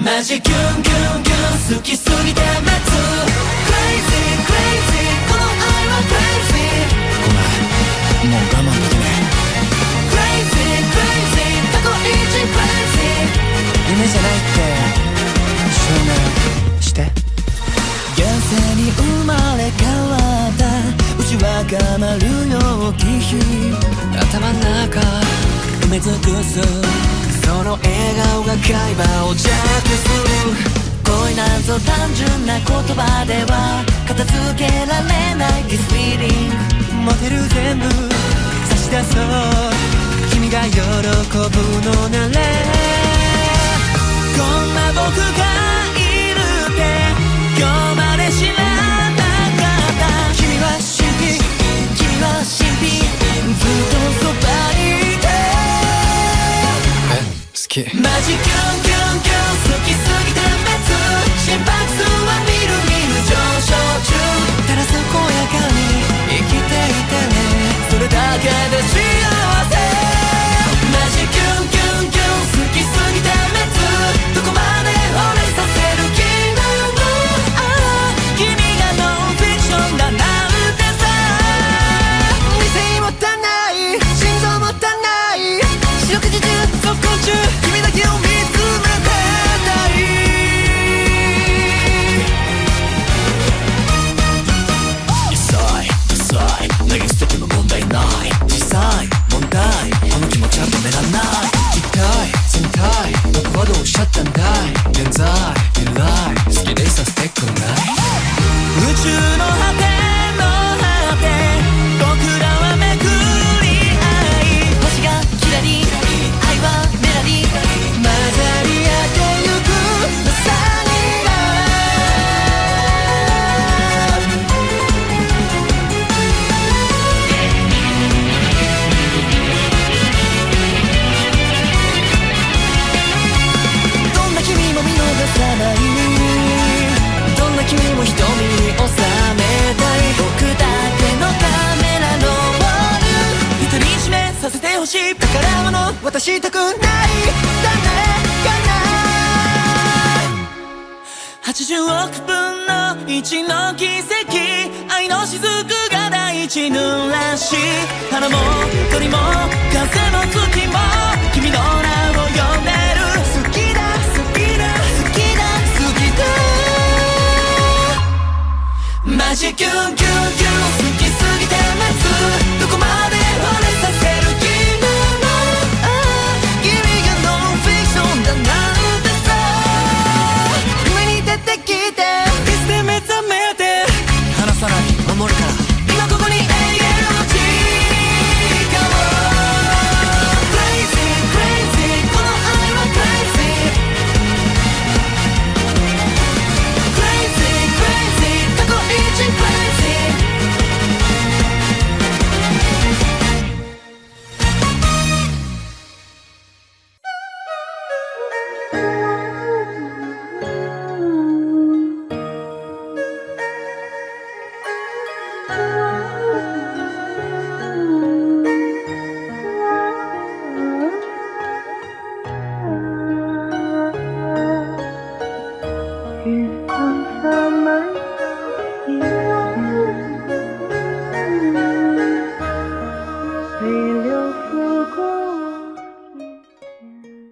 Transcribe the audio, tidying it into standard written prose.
マジキュンキュンキュン好きすぎて待つ Crazy crazy この愛は Crazy ごめんもう我慢できね Crazy crazy 過去一 Crazy 夢じゃないって証明して現世に生まれ変わった内わがまるよ気品頭の中埋め尽くすその笑顔が会話をジャックする恋なんぞ単純な言葉では片付けられない This feeling モテる全部差し出そう君が喜ぶのならこんな僕がいるって今日まで知らなかった君は神秘君は神秘ずっとそばにいて好きマジキュンキュンキュン好きすぎて別心拍数はみるみる上昇中ただ健やかに生きていてねそれだけで幸せマジキュンキュンキュン好きすぎて別どこまで惚れさせる気なのああ君がノンフィクションだなんてさ理性も足んない心臓も足んない四六時中速攻中君だけを見つめてたい一切投げ捨てても問題ない小さい問題この気持ちは止めらんない一体全体僕はどうしちゃったんだい現在未来好きでいさせてくんない宇宙の果ての果て僕らは巡り合い星がキラリ愛はメラリ混ざり合ってゆくまさにラどんな君も見逃さないどんな君も瞳に収めたい僕だけのためなの独り占めさせてほしい宝物渡したくないダメかな80億分の1の奇跡愛の雫が大地濡らし花も鳥も風も月も君の名を呼んで